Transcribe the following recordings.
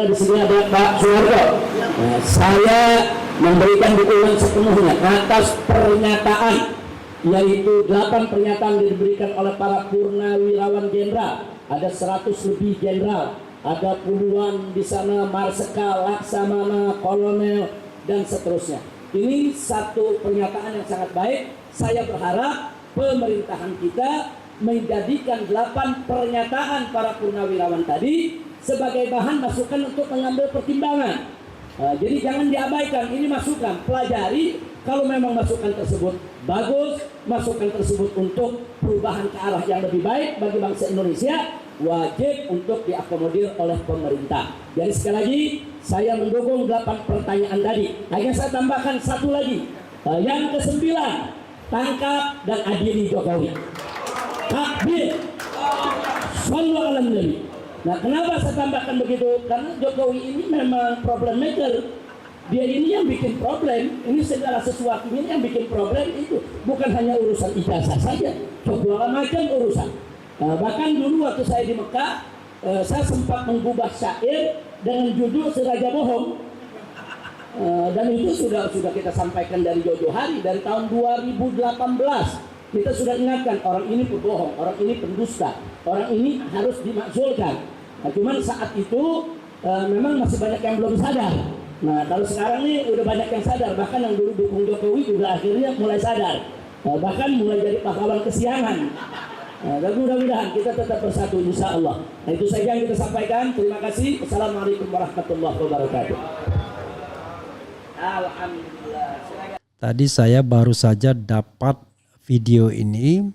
Alhamdulillah di sini ada Pak Suharto. Nah, saya memberikan dukungan sepenuhnya atas pernyataan, yaitu 8 pernyataan diberikan oleh para purnawirawan jenderal. Ada 100 lebih jenderal, ada puluhan di sana marsikal, laksamana, kolonel, dan seterusnya. Ini satu pernyataan yang sangat baik. Saya berharap pemerintahan kita menjadikan 8 pernyataan para purnawirawan tadi sebagai bahan masukan untuk mengambil pertimbangan. Jadi jangan diabaikan, ini masukan, pelajari. Kalau memang masukan tersebut bagus, masukan tersebut untuk perubahan ke arah yang lebih baik bagi bangsa Indonesia, wajib untuk diakomodir oleh pemerintah. Jadi sekali lagi, saya mendukung 8 pertanyaan tadi. Hanya saya tambahkan satu lagi, yang ke-9, tangkap dan adili Jokowi. Takbir, sallu ala nabi. Nah, kenapa saya tambahkan begitu? Karena Jokowi ini memang problem maker. Dia ini yang bikin problem. Ini segala sesuatunya yang bikin problem itu. Bukan hanya urusan ijazah saja, segala macam urusan. Bahkan dulu waktu saya di Mekah, saya sempat menggubah syair dengan judul Seraja Bohong. Dan itu sudah kita sampaikan dari jauh-jauh hari, dari tahun 2018. Kita sudah ingatkan orang ini pembohong, orang ini pendusta, orang ini harus dimakzulkan. Nah, cuman saat itu memang masih banyak yang belum sadar. Nah, kalau sekarang ini udah banyak yang sadar, bahkan yang dulu dukung Jokowi juga akhirnya mulai sadar, bahkan mulai jadi pahlawan kesiangan. Dan mudah-mudahan kita tetap bersatu, insya Allah. Nah, itu saja yang kita sampaikan. Terima kasih. Assalamualaikum warahmatullahi wabarakatuh. Alhamdulillah. Tadi saya baru saja dapat video ini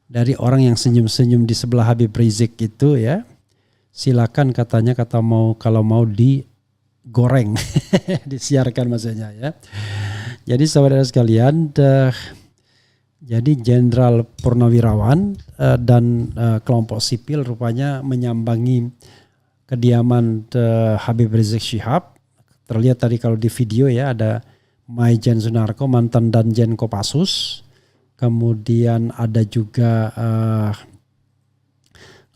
dari orang yang senyum-senyum di sebelah Habib Rizik itu ya. Silakan katanya kalau mau digoreng disiarkan maksudnya ya. Jadi saudara sekalian, jadi Jenderal Purnawirawan dan kelompok sipil rupanya menyambangi kediaman Habib Rizik Syihab. Terlihat tadi kalau di video ya, ada Maijen Sunarko, mantan Danjen Kopassus. Kemudian ada juga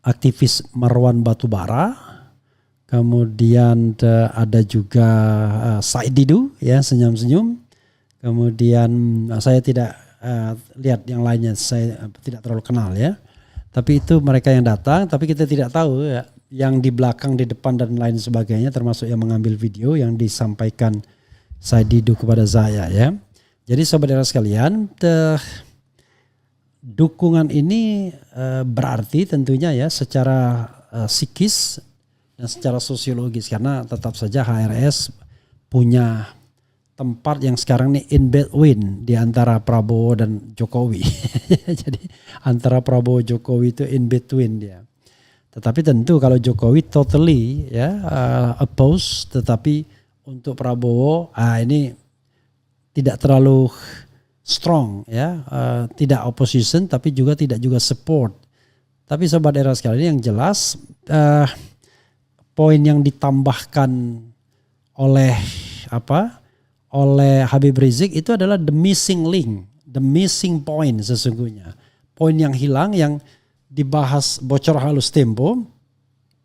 aktivis Marwan Batubara. Kemudian ada juga Said Didu ya, senyum-senyum. Kemudian saya tidak lihat yang lainnya, saya tidak terlalu kenal ya. Tapi itu mereka yang datang, tapi kita tidak tahu ya, yang di belakang, di depan dan lain sebagainya, termasuk yang mengambil video yang disampaikan Said Didu kepada saya ya. Jadi saudara sekalian, dukungan ini berarti tentunya ya secara psikis dan secara sosiologis, karena tetap saja HRS punya tempat yang sekarang ini in between di antara Prabowo dan Jokowi. Jadi antara Prabowo Jokowi itu in between dia. Tetapi tentu kalau Jokowi totally ya oppose, tetapi untuk Prabowo ini tidak terlalu strong ya, tidak opposition tapi juga tidak juga support. Tapi sobat era sekalian, yang jelas poin yang ditambahkan oleh oleh Habib Rizik itu adalah the missing link, the missing point sesungguhnya. Poin yang hilang yang dibahas Bocor Halus Tempo.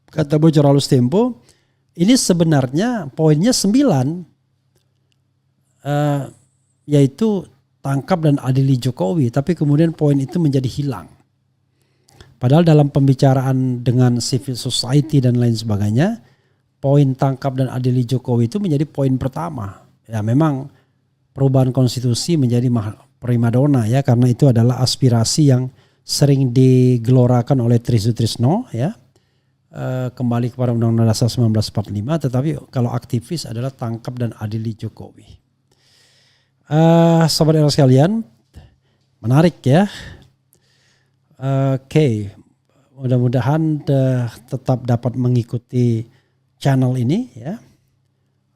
Kata Bocor Halus Tempo, ini sebenarnya poinnya 9, yaitu tangkap dan adili Jokowi, tapi kemudian poin itu menjadi hilang. Padahal dalam pembicaraan dengan civil society dan lain sebagainya, poin tangkap dan adili Jokowi itu menjadi poin pertama. Ya memang perubahan konstitusi menjadi primadona ya, karena itu adalah aspirasi yang sering digelorakan oleh Trisutrisno ya. Kembali kepada Undang-Undang Dasar 1945, tetapi kalau aktivis adalah tangkap dan adili Jokowi. Sobat era sekalian, menarik ya. Oke, mudah-mudahan tetap dapat mengikuti channel ini ya.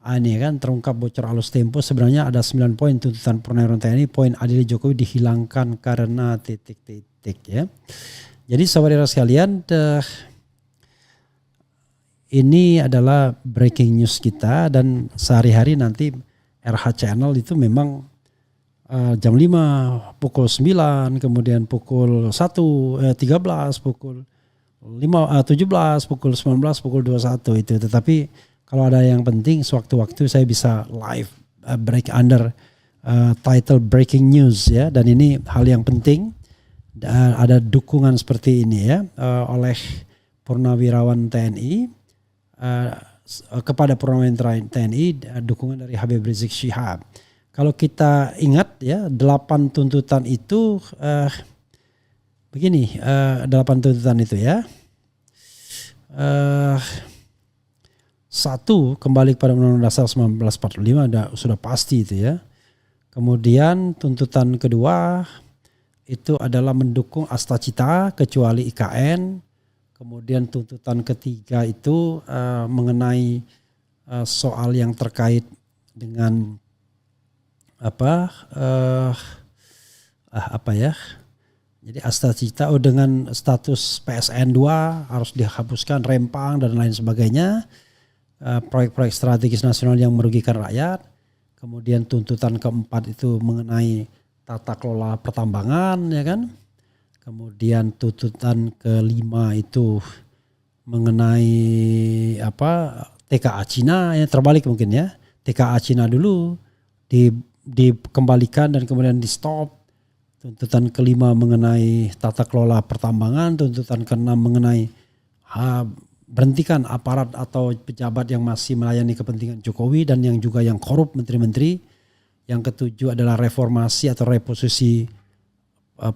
Ini kan terungkap Bocor Halus Tempo, sebenarnya ada 9 poin tuntutan Purnawirawan TNI, poin adili Jokowi dihilangkan karena titik-titik ya. Jadi sobat era sekalian, ini adalah breaking news kita, dan sehari-hari nanti RH Channel itu memang jam 5, pukul 9, kemudian pukul 1, 13, pukul 17, pukul 19, pukul 21 itu. Tetapi kalau ada yang penting sewaktu-waktu saya bisa live break under title breaking news ya, dan ini hal yang penting. Ada dukungan seperti ini ya oleh purnawirawan TNI kepada purnawirawan TNI, dukungan dari Habib Rizik Syihab. Kalau kita ingat ya 8 tuntutan itu begini, 8 tuntutan itu ya. Satu, kembali kepada Undang-Undang Dasar 1945 sudah pasti itu ya. Kemudian tuntutan kedua itu adalah mendukung Astacita kecuali IKN. Kemudian tuntutan ketiga itu mengenai soal yang terkait dengan jadi Astacita dengan status PSN 2 harus dihapuskan, rempang dan lain sebagainya. Proyek-proyek strategis nasional yang merugikan rakyat. Kemudian tuntutan keempat itu mengenai tata kelola pertambangan ya kan. Kemudian tuntutan kelima itu mengenai TKA Cina, ya terbalik mungkin ya. TKA Cina dulu dikembalikan dan kemudian di stop. Tuntutan kelima mengenai tata kelola pertambangan, tuntutan keenam mengenai berhentikan aparat atau pejabat yang masih melayani kepentingan Jokowi dan yang juga yang korup menteri-menteri. Yang ketujuh adalah reformasi atau reposisi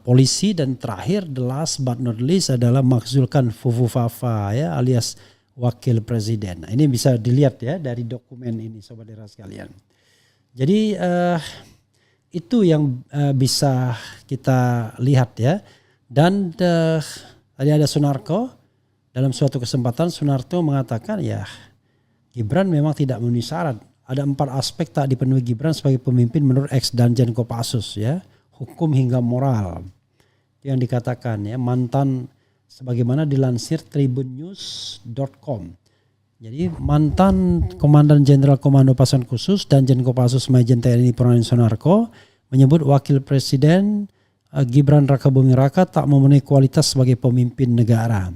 polisi, dan terakhir the last but not least adalah makzulkan Fufu Fafa ya alias wakil presiden. Nah, ini bisa dilihat ya dari dokumen ini sobat era sekalian. Jadi itu yang bisa kita lihat ya. Dan tadi ada Sunarko, dalam suatu kesempatan Sunarto mengatakan ya Gibran memang tidak memenuhi syarat. Ada 4 aspek tak dipenuhi Gibran sebagai pemimpin menurut ex-Danjen Kopassus ya. Hukum hingga moral. Itu yang dikatakan ya, mantan sebagaimana dilansir tribunnews.com. Jadi mantan Komandan Jenderal Komando Pasukan Khusus Danjen Kopassus Majen TNI Purnawirawan Sunarko menyebut Wakil Presiden Gibran Rakabuming Raka tak memenuhi kualitas sebagai pemimpin negara.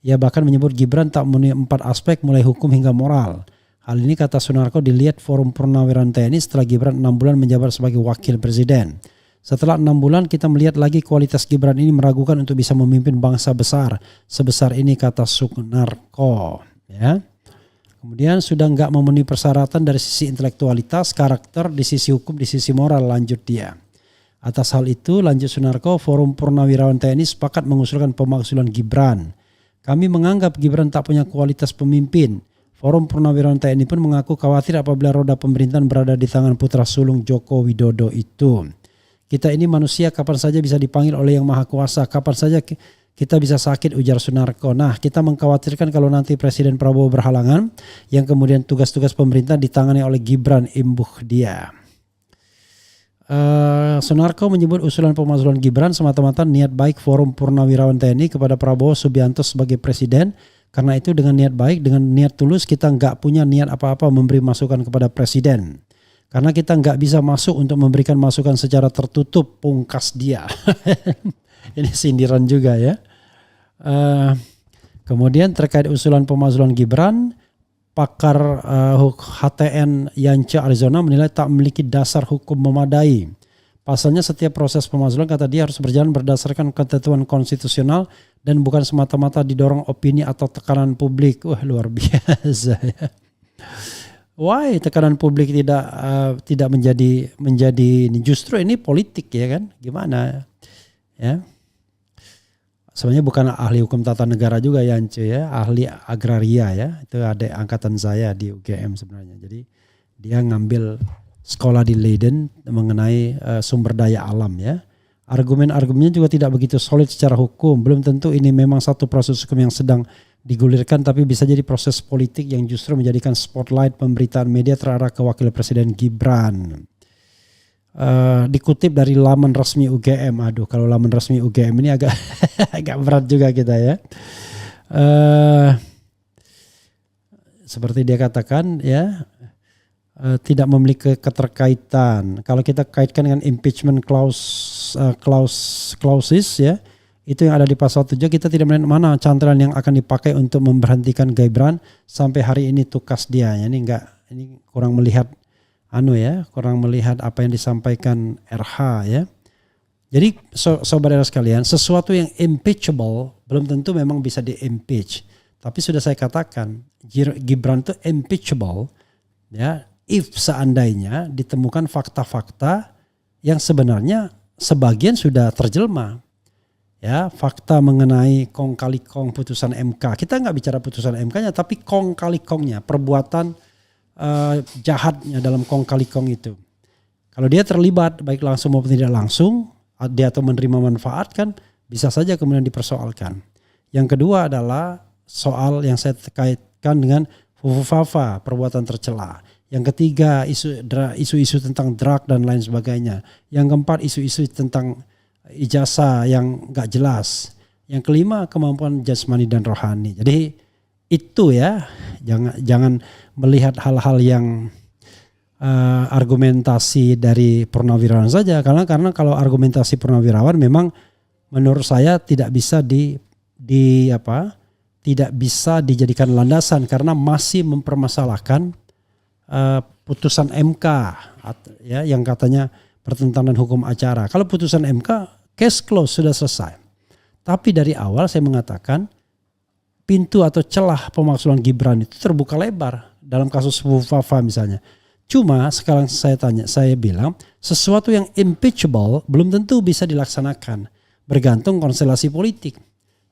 Ia bahkan menyebut Gibran tak memenuhi 4 aspek mulai hukum hingga moral. Hal ini kata Sunarko dilihat Forum Purnawirawan TNI setelah Gibran 6 bulan menjabat sebagai Wakil Presiden. Setelah 6 bulan kita melihat lagi kualitas Gibran ini meragukan untuk bisa memimpin bangsa besar sebesar ini, kata Sunarko. Ya. Kemudian sudah enggak memenuhi persyaratan dari sisi intelektualitas, karakter, di sisi hukum, di sisi moral, lanjut dia. Atas hal itu, lanjut Sunarko, Forum Purnawirawan TNI sepakat mengusulkan pemakzulan Gibran. Kami menganggap Gibran tak punya kualitas pemimpin. Forum Purnawirawan TNI pun mengaku khawatir apabila roda pemerintahan berada di tangan putra sulung Joko Widodo itu. Kita ini manusia, kapan saja bisa dipanggil oleh Yang Maha Kuasa, kapan saja kita bisa sakit, ujar Sunarko. Nah, kita mengkhawatirkan kalau nanti Presiden Prabowo berhalangan, yang kemudian tugas-tugas pemerintah ditangani oleh Gibran, imbuh dia. Sunarko menyebut usulan pemakzulan Gibran semata-mata niat baik Forum Purnawirawan TNI kepada Prabowo Subianto sebagai presiden. Karena itu dengan niat baik, dengan niat tulus kita nggak punya niat apa-apa memberi masukan kepada presiden. Karena kita nggak bisa masuk untuk memberikan masukan secara tertutup, pungkas dia. Ini sindiran juga ya. Kemudian terkait usulan pemakzulan Gibran, pakar HTN Yance Arizona menilai tak memiliki dasar hukum memadai. Pasalnya setiap proses pemakzulan, kata dia, harus berjalan berdasarkan ketentuan konstitusional dan bukan semata-mata didorong opini atau tekanan publik. Wah, luar biasa ya. Why tekanan publik tidak menjadi ini, justru ini politik ya kan? Gimana ya? Sebenarnya bukan ahli hukum tata negara juga Yance ya, ahli agraria ya. Itu ada angkatan saya di UGM sebenarnya. Jadi dia ngambil sekolah di Leiden mengenai sumber daya alam ya. Argumen-argumennya juga tidak begitu solid secara hukum. Belum tentu ini memang satu proses hukum yang sedang digulirkan, tapi bisa jadi proses politik yang justru menjadikan spotlight pemberitaan media terarah ke Wakil Presiden Gibran. Dikutip dari laman resmi UGM. Aduh, kalau laman resmi UGM ini agak agak berat juga kita ya. Seperti dia katakan ya, tidak memiliki keterkaitan. Kalau kita kaitkan dengan impeachment clauses ya, Itu yang ada di pasal 7, kita tidak melihat mana cantelan yang akan dipakai untuk memberhentikan Gibran sampai hari ini tukas dia. Ini kurang melihat kurang melihat apa yang disampaikan RH ya. Jadi sobat sekalian, sesuatu yang impeachable belum tentu memang bisa di-impeach. Tapi sudah saya katakan, Gibran itu impeachable ya, if seandainya ditemukan fakta-fakta yang sebenarnya sebagian sudah terjelma. Ya, fakta mengenai kong kali kong putusan MK. Kita nggak bicara putusan MK-nya, tapi kong kali kongnya, perbuatan jahatnya dalam kong kali kong itu. Kalau dia terlibat baik langsung maupun tidak langsung, dia atau menerima manfaat kan bisa saja kemudian dipersoalkan. Yang kedua adalah soal yang saya kaitkan dengan fufufafa, perbuatan tercela. Yang ketiga isu-isu tentang drug dan lain sebagainya. Yang keempat isu-isu tentang ijazah yang gak jelas. Yang kelima kemampuan jasmani dan rohani. Jadi itu ya, jangan melihat hal-hal yang argumentasi dari Purnawirawan saja. Karena kalau argumentasi Purnawirawan memang menurut saya tidak bisa tidak bisa dijadikan landasan karena masih mempermasalahkan putusan MK ya, yang katanya bertentangan hukum acara. Kalau putusan MK case close, sudah selesai. Tapi dari awal saya mengatakan pintu atau celah pemaksulan Gibran itu terbuka lebar dalam kasus Fufafa misalnya. Cuma sekarang saya bilang sesuatu yang impeachable belum tentu bisa dilaksanakan, bergantung konstelasi politik.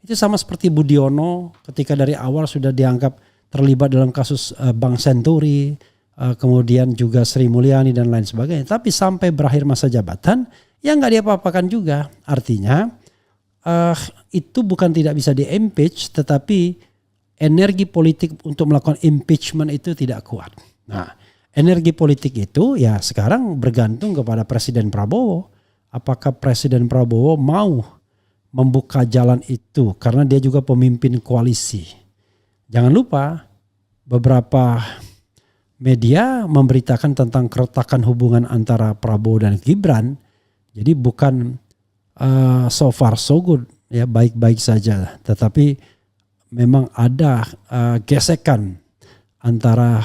Itu sama seperti Budiono ketika dari awal sudah dianggap terlibat dalam kasus Bank Senturi, kemudian juga Sri Mulyani dan lain sebagainya. Tapi sampai berakhir masa jabatan, ya nggak diapa-apakan juga. Artinya itu bukan tidak bisa di-impeach, tetapi energi politik untuk melakukan impeachment itu tidak kuat. Nah, energi politik itu ya sekarang bergantung kepada Presiden Prabowo. Apakah Presiden Prabowo mau membuka jalan itu karena dia juga pemimpin koalisi. Jangan lupa beberapa media memberitakan tentang keretakan hubungan antara Prabowo dan Gibran. Jadi bukan so far so good ya, baik-baik saja, tetapi memang ada gesekan antara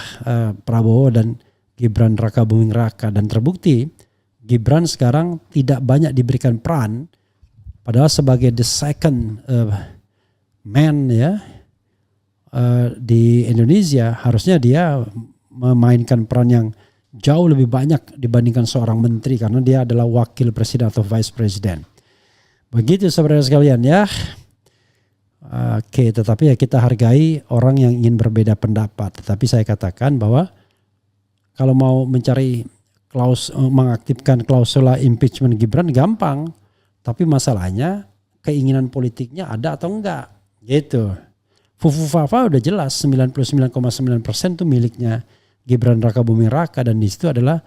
Prabowo dan Gibran Raka Buming Raka, dan terbukti Gibran sekarang tidak banyak diberikan peran, padahal sebagai the second man ya di Indonesia harusnya dia memainkan peran yang jauh lebih banyak dibandingkan seorang menteri karena dia adalah wakil presiden atau vice president. Begitu saudara sekalian ya. Oke, tetapi ya kita hargai orang yang ingin berbeda pendapat. Tetapi saya katakan bahwa kalau mau mencari mengaktifkan klausula impeachment Gibran gampang. Tapi masalahnya keinginan politiknya ada atau enggak gitu. Fufufafa udah jelas 99,9% itu miliknya Gibran Raka Buming Raka, dan di situ adalah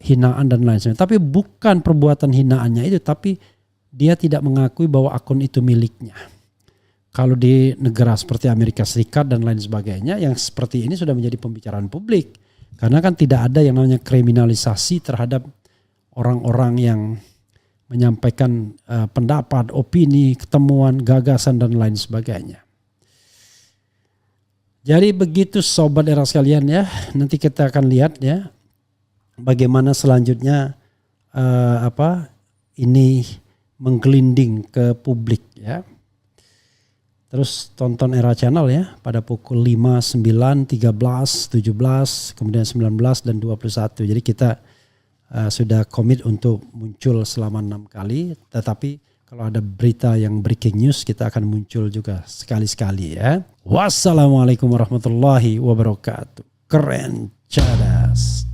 hinaan dan lain sebagainya. Tapi bukan perbuatan hinaannya itu, tapi dia tidak mengakui bahwa akun itu miliknya. Kalau di negara seperti Amerika Serikat dan lain sebagainya, yang seperti ini sudah menjadi pembicaraan publik. Karena kan tidak ada yang namanya kriminalisasi terhadap orang-orang yang menyampaikan pendapat, opini, ketemuan, gagasan dan lain sebagainya. Jadi begitu sobat era sekalian ya, nanti kita akan lihat ya bagaimana selanjutnya ini menggelinding ke publik ya. Terus tonton Era Channel ya pada pukul 5, 9, 13, 17, kemudian 19 dan 21. Jadi kita sudah komit untuk muncul selama 6 kali, tetapi kalau ada berita yang breaking news kita akan muncul juga sekali-sekali ya. Wassalamualaikum warahmatullahi wabarakatuh. Keren, cadas.